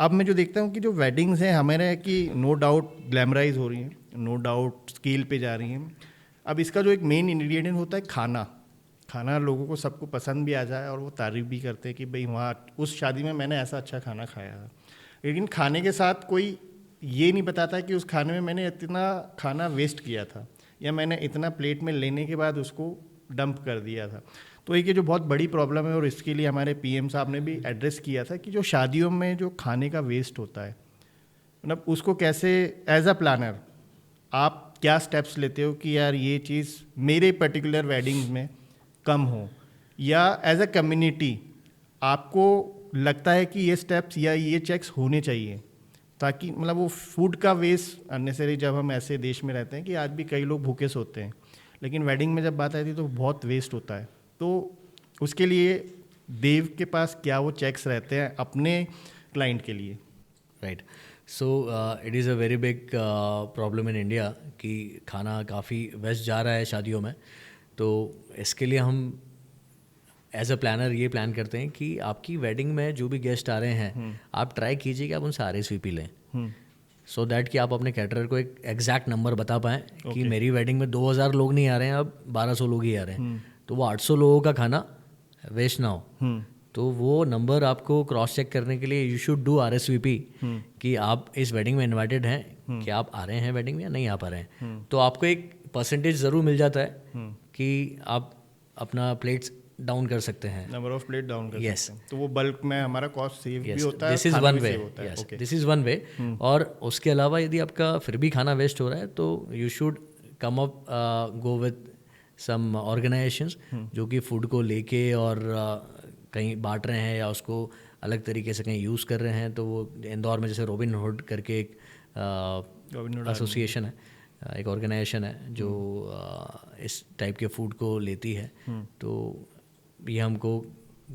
अब मैं जो देखता हूँ कि जो वेडिंग्स हैं हमारे कि नो डाउट ग्लैमराइज हो रही हैं, नो डाउट स्केल पे जा रही हैं। अब इसका जो एक मेन इंग्रेडिएंट होता है खाना, खाना लोगों को सबको पसंद भी आ जाए और वो तारीफ भी करते हैं कि भाई वहाँ उस शादी में मैंने ऐसा अच्छा खाना खाया है। लेकिन खाने के साथ कोई ये नहीं बताता कि उस खाने में मैंने इतना खाना वेस्ट किया था या मैंने इतना प्लेट में लेने के बाद उसको डंप कर दिया था। तो एक ये जो बहुत बड़ी प्रॉब्लम है और इसके लिए हमारे पीएम साहब ने भी एड्रेस किया था कि जो शादियों में जो खाने का वेस्ट होता है, मतलब उसको कैसे एज अ प्लानर आप क्या स्टेप्स लेते हो कि यार ये चीज़ मेरे पर्टिकुलर वेडिंग्स में कम हो, या एज अ कम्युनिटी आपको लगता है कि ये स्टेप्स या ये चेक्स होने चाहिए ताकि मतलब वो फूड का वेस्ट अननेसेसरी, जब हम ऐसे देश में रहते हैं कि आज भी कई लोग भूखे सोते हैं, लेकिन वेडिंग में जब बात आती है तो बहुत वेस्ट होता है। तो उसके लिए देव के पास क्या वो चेक्स रहते हैं अपने क्लाइंट के लिए? Right, so it is a very big problem in India कि खाना काफ़ी वेस्ट जा रहा है शादियों में। तो इसके लिए हम एज अ प्लानर ये प्लान करते हैं कि आपकी वेडिंग में जो भी गेस्ट आ रहे हैं आप ट्राई कीजिए कि आप उनसे RSVP लें, सो दैट कि आप अपने कैटरर को एक एग्जैक्ट नंबर बता पाएँ कि मेरी वेडिंग में 2000 लोग नहीं आ रहे हैं, अब 1200 लोग ही आ रहे हैं, तो वो 800 लोगों का खाना वेस्ट ना हो। तो वो नंबर आपको क्रॉस चेक करने के लिए यू शुड डू RSVP कि आप इस वेडिंग में इनवाइटेड हैं, कि आप आ रहे हैं वेडिंग में या नहीं आ पा रहे हैं। तो आपको एक परसेंटेज ज़रूर मिल जाता है कि आप अपना प्लेट्स डाउन कर सकते हैं, नंबर ऑफ प्लेट डाउन कर Yes. सकते हैं, तो वो बल्क में हमारा कॉस्ट सेव भी होता है, दिस इज़ खाना वन भी वे, सेव होता है। Okay. This is one way. और उसके अलावा यदि आपका फिर भी खाना वेस्ट हो रहा है तो you should come up go with some organisations जो कि फूड को लेके और कहीं बांट रहे हैं या उसको अलग तरीके से कहीं यूज़ कर रहे हैं। तो वो इंदौर में जैसे रॉबिन हुड करके एक एसोसिएशन है, एक ऑर्गेनाइजेशन है जो इस टाइप के फूड को लेती है। तो ये हमको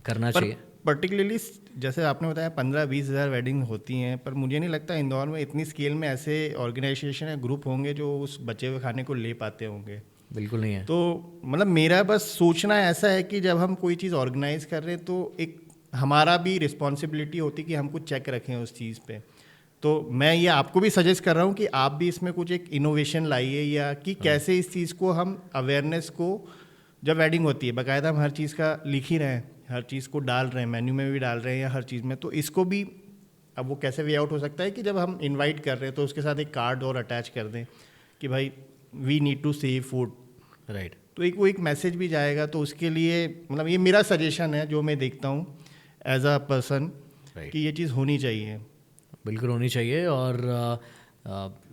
करना चाहिए। पर्टिकुलरली जैसे आपने बताया 15-20 हज़ार वेडिंग होती हैं, पर मुझे नहीं लगता इंदौर में इतनी स्केल में ऐसे ऑर्गेनाइजेशन या ग्रुप होंगे जो उस बचे हुए खाने को ले पाते होंगे। बिल्कुल नहीं है। तो मतलब मेरा बस सोचना ऐसा है कि जब हम कोई चीज़ ऑर्गेनाइज कर रहे हैं तो एक हमारा भी रिस्पॉन्सिबिलिटी होती है कि हम कुछ चेक रखें उस चीज़ पे। तो मैं ये आपको भी सजेस्ट कर रहा हूँ कि आप भी इसमें कुछ एक इनोवेशन लाइए, या कि कैसे इस चीज़ को हम अवेयरनेस को, जब वेडिंग होती है बाकायदा हम हर चीज़ का लिख ही रहे हैं, हर चीज़ को डाल रहे हैं, मेन्यू में भी डाल रहे हैं या हर चीज़ में, तो इसको भी अब वो कैसे वे आउट हो सकता है कि जब हम इनवाइट कर रहे हैं तो उसके साथ एक कार्ड और अटैच कर दें कि भाई we need to save food. Right, तो एक वो एक मैसेज भी जाएगा। तो उसके लिए मतलब ये मेरा सजेशन है जो मैं देखता हूँ एज अ पर्सन कि ये चीज़ होनी चाहिए। बिल्कुल होनी चाहिए। और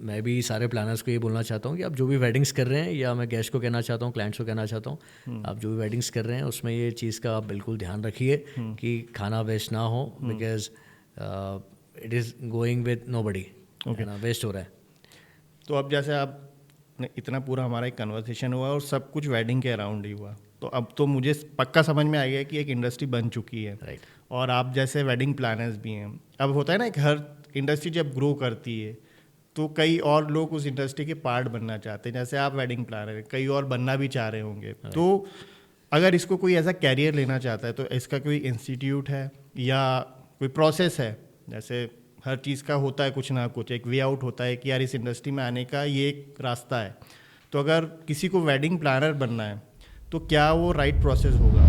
मैं भी सारे प्लानर्स को ये बोलना चाहता हूँ कि आप जो भी वेडिंग्स कर रहे हैं, या मैं गेस्ट को कहना चाहता हूँ, क्लाइंट्स को कहना चाहता हूँ, आप जो भी वेडिंग्स कर रहे हैं उसमें ये चीज़ का आप बिल्कुल ध्यान रखिए कि खाना वेस्ट ना हो, because it is going with nobody, ना वेस्ट हो रहा है। तो अब जैसे आप इतना पूरा हमारा एक कन्वर्सेशन हुआ और सब कुछ वेडिंग के अराउंड ही हुआ, तो अब तो मुझे पक्का समझ में आ गया कि एक इंडस्ट्री बन चुकी है। राइट। और आप जैसे वेडिंग प्लानर्स भी हैं। अब होता है ना कि हर इंडस्ट्री जब ग्रो करती है तो कई और लोग उस इंडस्ट्री के पार्ट बनना चाहते हैं, जैसे आप वेडिंग प्लानर हैं, कई और बनना भी चाह रहे होंगे। तो अगर इसको कोई ऐसा कैरियर लेना चाहता है तो इसका कोई इंस्टीट्यूट है या कोई प्रोसेस है? जैसे हर चीज़ का होता है कुछ ना कुछ एक वे आउट होता है कि यार इस इंडस्ट्री में आने का ये एक रास्ता है। तो अगर किसी को वेडिंग प्लानर बनना है तो क्या वो राइट प्रोसेस होगा?